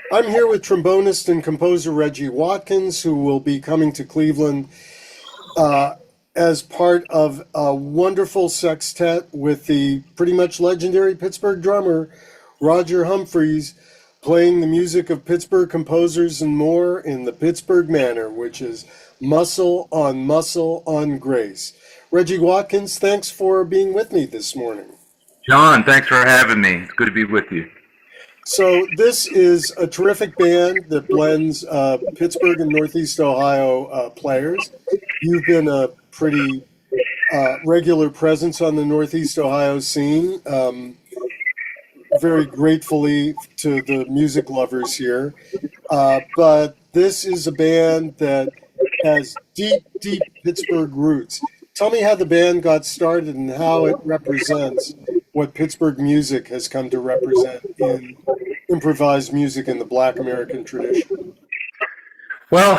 I'm here with trombonist and composer Reggie Watkins, who will be coming to Cleveland uh, as part of a wonderful sextet with the pretty much legendary Pittsburgh drummer Roger Humphries, playing the music of Pittsburgh composers and more in the Pittsburgh manner, which is muscle on grace. Reggie Watkins, thanks for being with me this morning. John, thanks for having me. It's good to be with you. So this is a terrific band that blends Pittsburgh and Northeast Ohio players. You've been a pretty regular presence on the Northeast Ohio scene, very gratefully to the music lovers here. But this is a band that has deep Pittsburgh roots. Tell me how the band got started and how it represents what Pittsburgh music has come to represent in improvised music in the Black American tradition. Well,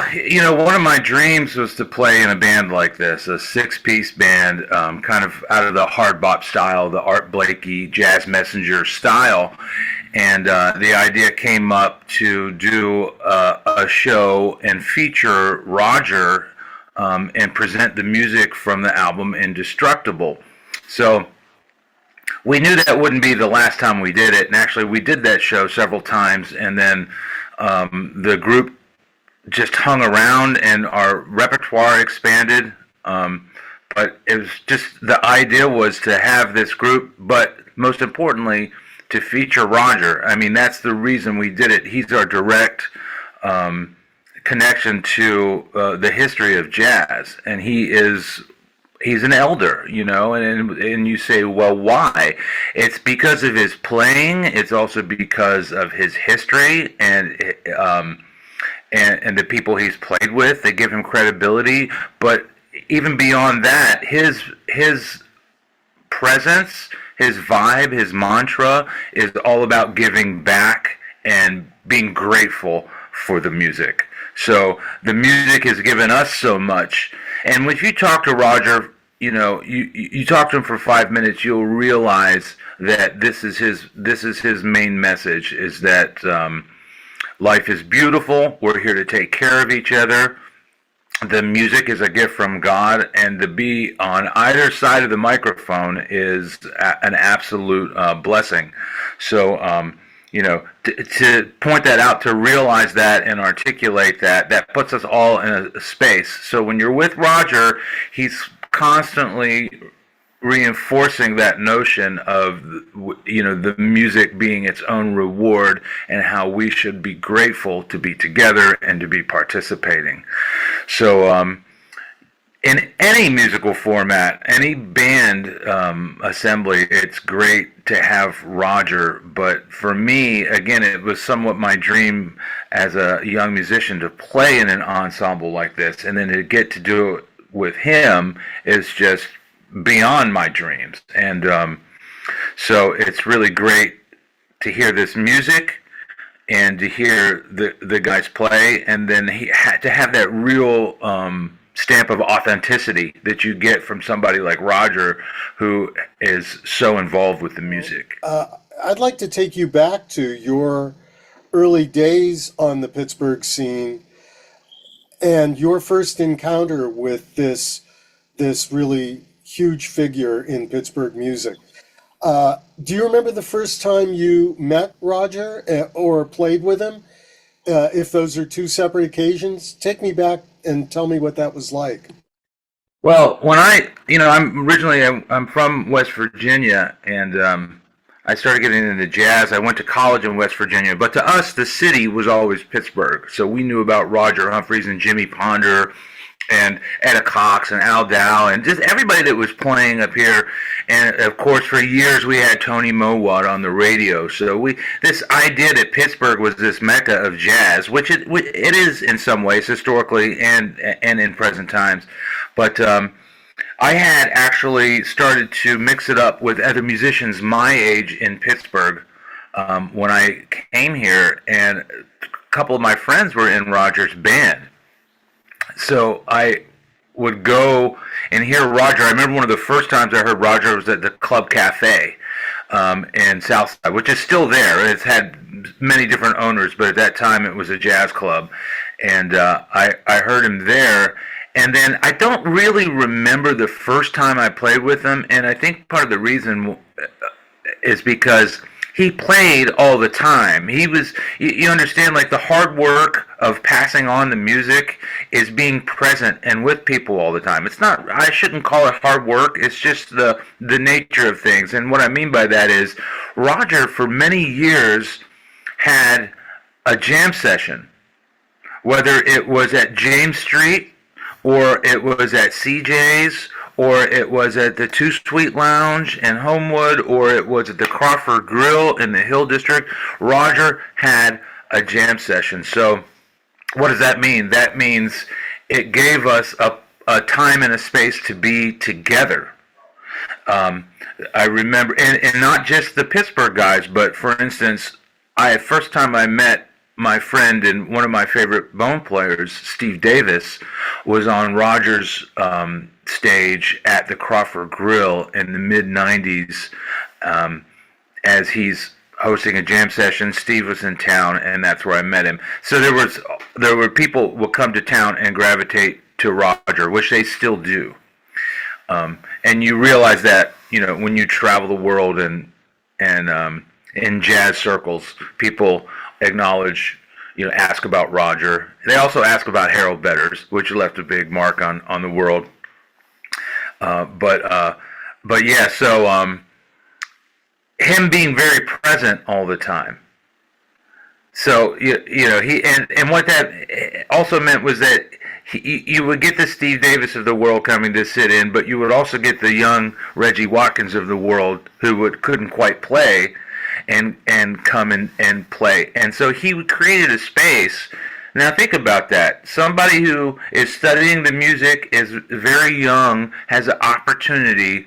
one of my dreams was to play in a band like this, a six-piece band, kind of out of the hard bop style, the Art Blakey jazz messenger style. And the idea came up to do a show and feature Roger and present the music from the album Indestructible. So we knew that wouldn't be the last time we did it, and actually we did that show several times, and then the group just hung around and our repertoire expanded. But it was just, the idea was to have this group, but most importantly, to feature Roger. I mean, that's the reason we did it. He's our direct connection to the history of jazz, and he's an elder, and you say, well, why? It's because of his playing. It's also because of his history and the people he's played with. They give him credibility. But even beyond that, his presence, his vibe, his mantra is all about giving back and being grateful for the music. So the music has given us so much. And if you talk to Roger, you talk to him for 5 minutes, you'll realize that this is his main message, is that life is beautiful. We're here to take care of each other. The music is a gift from God, and to be on either side of the microphone is an absolute blessing. So, to point that out, to realize that and articulate that puts us all in a space. So when you're with Roger, he's constantly reinforcing that notion of the music being its own reward, and how we should be grateful to be together and to be participating. So in any musical format, any band assembly, it's great to have Roger. But for me, again, it was somewhat my dream as a young musician to play in an ensemble like this, and then to get to do it with him is just beyond my dreams. And so it's really great to hear this music and to hear the guys play, and then to have that real stamp of authenticity that you get from somebody like Roger, who is so involved with the music. I'd like to take you back to your early days on the Pittsburgh scene and your first encounter with this really huge figure in Pittsburgh music. Do you remember the first time you met Roger or played with him? If those are two separate occasions, take me back and tell me what that was like. Well, when I'm from West Virginia, and I started getting into jazz. I went to college in West Virginia, but to us, the city was always Pittsburgh. So we knew about Roger Humphries and Jimmy Ponder and Etta Cox and Al Dow and just everybody that was playing up here. And of course, for years we had Tony Mowat on the radio. So this idea that Pittsburgh was this mecca of jazz, which it is in some ways historically and in present times, but I had actually started to mix it up with other musicians my age in Pittsburgh when I came here, and a couple of my friends were in Roger's band. So I would go and hear Roger. I remember one of the first times I heard Roger was at the Club Cafe in Southside, which is still there. It's had many different owners, but at that time it was a jazz club, and I heard him there. And then I don't really remember the first time I played with him, and I think part of the reason is because he played all the time. He was, you understand, like the hard work of passing on the music is being present and with people all the time. It's not, I shouldn't call it hard work, it's just the nature of things. And what I mean by that is, Roger, for many years, had a jam session, whether it was at James Street, or it was at CJ's, or it was at the Two Sweet Lounge in Homewood, or it was at the Crawford Grill in the Hill District. Roger had a jam session. So what does that mean? That means it gave us a time and a space to be together. I remember, and not just the Pittsburgh guys, but for instance, first time I met my friend and one of my favorite bone players, Steve Davis, was on Roger's stage at the Crawford Grill in the mid-90s as he's hosting a jam session. Steve was in town, and that's where I met him. So there were people would come to town and gravitate to Roger, which they still do. And you realize that, when you travel the world and in jazz circles, people acknowledge, ask about Roger. They also ask about Harold Betters, which left a big mark on the world. But yeah, so him being very present all the time. So he and what that also meant was that you would get the Steve Davis of the world coming to sit in, but you would also get the young Reggie Watkins of the world who couldn't quite play, and come and play. And so he created a space. Now think about that. Somebody who is studying the music, is very young, has an opportunity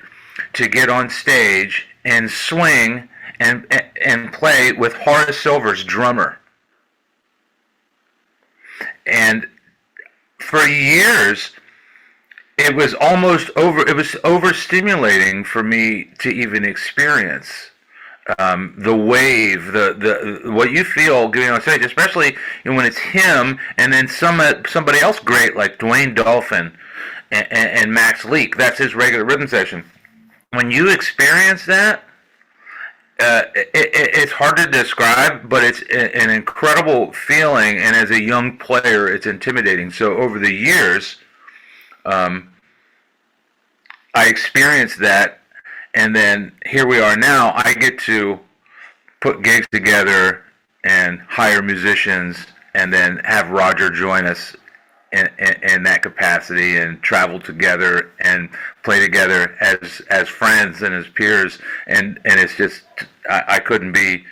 to get on stage and swing and play with Horace Silver's drummer. And for years, it was overstimulating for me to even experience the wave, the what you feel getting on stage, especially when it's him and then somebody else great like Dwayne Dolphin and Max Leak. That's his regular rhythm section. When you experience that, it's hard to describe, but it's an incredible feeling, and as a young player, it's intimidating. So over the years, I experienced that, and then here we are now. I get to put gigs together and hire musicians, and then have Roger join us in that capacity, and travel together and play together as friends and as peers, and it's just I couldn't be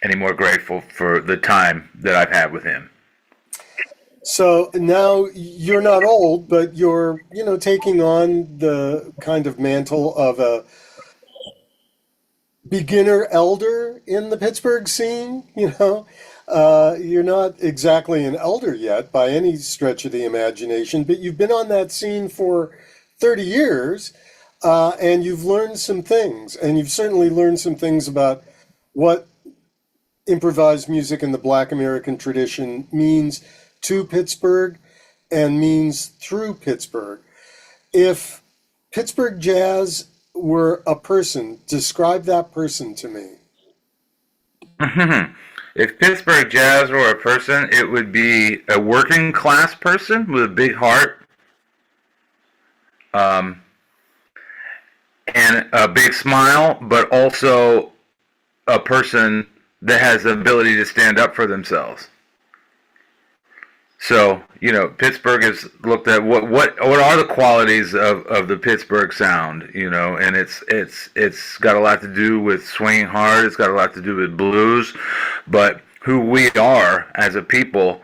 any more grateful for the time that I've had with him. So now you're not old, but you're, taking on the kind of mantle of a beginner elder in the Pittsburgh scene, You're not exactly an elder yet by any stretch of the imagination, but you've been on that scene for 30 years, and you've learned some things, and you've certainly learned some things about what improvised music in the Black American tradition means to Pittsburgh and means through Pittsburgh. If Pittsburgh jazz were a person, describe that person to me. If Pittsburgh jazz were a person, it would be a working class person with a big heart, and a big smile, but also a person that has the ability to stand up for themselves. So, Pittsburgh has looked at what are the qualities of the Pittsburgh sound, and it's got a lot to do with swinging hard, it's got a lot to do with blues, but who we are as a people,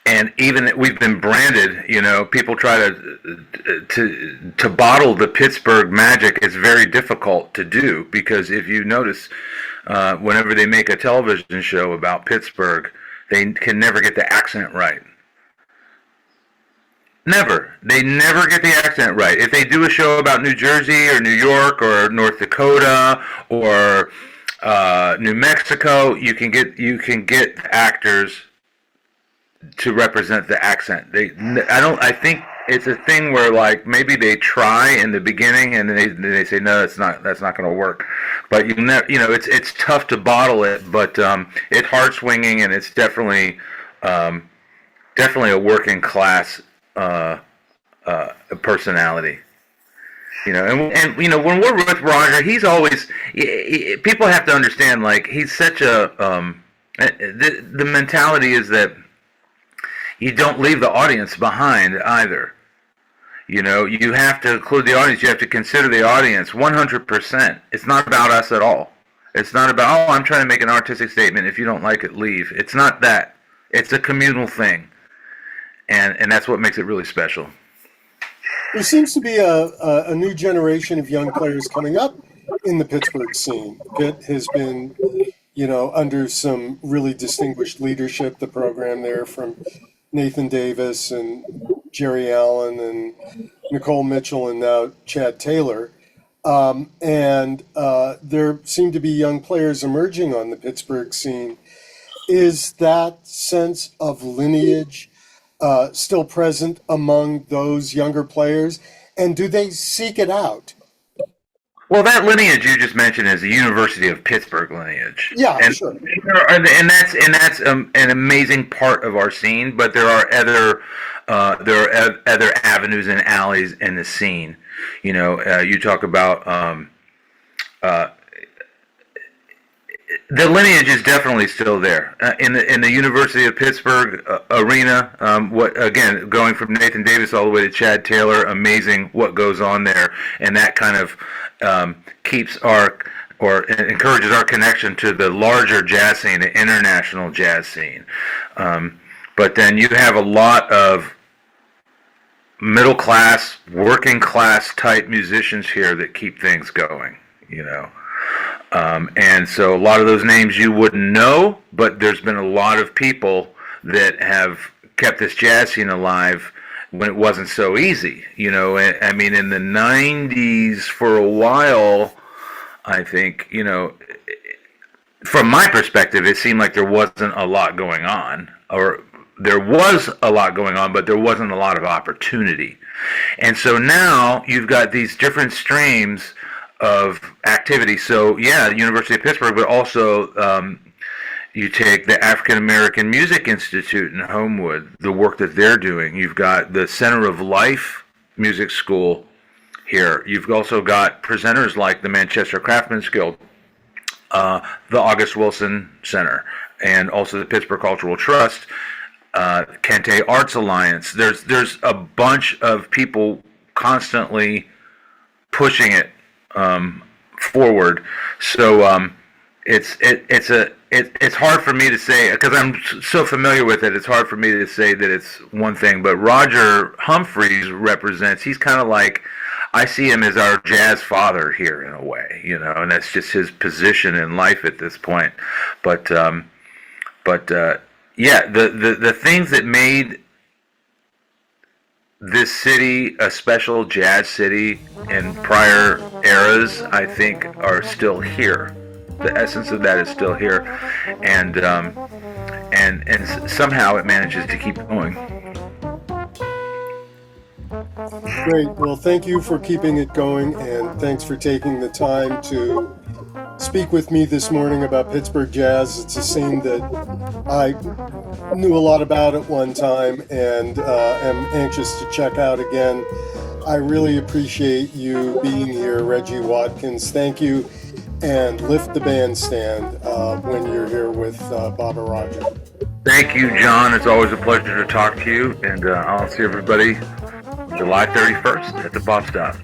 and even we've been branded, people try to bottle the Pittsburgh magic. It's very difficult to do, because if you notice, whenever they make a television show about Pittsburgh, they can never get the accent right. Never. They never get the accent right. If they do a show about New Jersey or New York or North Dakota or New Mexico, you can get actors to represent the accent. I think it's a thing where like maybe they try in the beginning and they say no, that's not going to work. But it's tough to bottle it, but it's heart swinging and it's definitely a working class personality. And when we're with Roger, he's always people have to understand like he's such a the mentality is that you don't leave the audience behind either. You have to include the audience. You have to consider the audience 100%. It's not about us at all. It's not about, I'm trying to make an artistic statement. If you don't like it, leave. It's not that. It's a communal thing. And that's what makes it really special. There seems to be a new generation of young players coming up in the Pittsburgh scene. Pitt has been, under some really distinguished leadership, the program there from Nathan Davis and Jerry Allen and Nicole Mitchell and now Chad Taylor. And there seem to be young players emerging on the Pittsburgh scene. Is that sense of lineage still present among those younger players? And do they seek it out? Well, that lineage you just mentioned is the University of Pittsburgh lineage. Yeah, sure. And that's an amazing part of our scene. But there are other avenues and alleys in the scene. You talk about the lineage is definitely still there in the University of Pittsburgh arena. Going from Nathan Davis all the way to Chad Taylor, amazing what goes on there, and that kind of keeps encourages our connection to the larger jazz scene, the international jazz scene. But then you have a lot of middle class, working class type musicians here that keep things going. And so a lot of those names you wouldn't know, but there's been a lot of people that have kept this jazz scene alive when it wasn't so easy. I mean, in the 90s for a while, I think, from my perspective, it seemed like there wasn't a lot going on, or there was a lot going on, but there wasn't a lot of opportunity. And so now you've got these different streams of activity. So yeah, University of Pittsburgh, but also you take the African American Music Institute in Homewood, the work that they're doing. You've got the Center of Life Music School here. You've also got presenters like the Manchester Craftsmen's Guild, the August Wilson Center, and also the Pittsburgh Cultural Trust, Kente Arts Alliance. There's a bunch of people constantly pushing it forward. So it's hard for me to say, because I'm so familiar with it. It's hard for me to say that it's one thing. But Roger Humphries represents. He's kind of like, I see him as our jazz father here in a way, and that's just his position in life at this point. But yeah, the things that made this city a special jazz city in prior eras, I think, are still here. The essence of that is still here, and somehow it manages to keep going. Great. Well, thank you for keeping it going, and thanks for taking the time to speak with me this morning about Pittsburgh jazz. It's a scene that I knew a lot about at one time and am anxious to check out again. I really appreciate you being here, Reggie Watkins. Thank you, and lift the bandstand when you're here with Bob or Roger. Thank you, John. It's always a pleasure to talk to you, and I'll see everybody July 31st at the bus stop.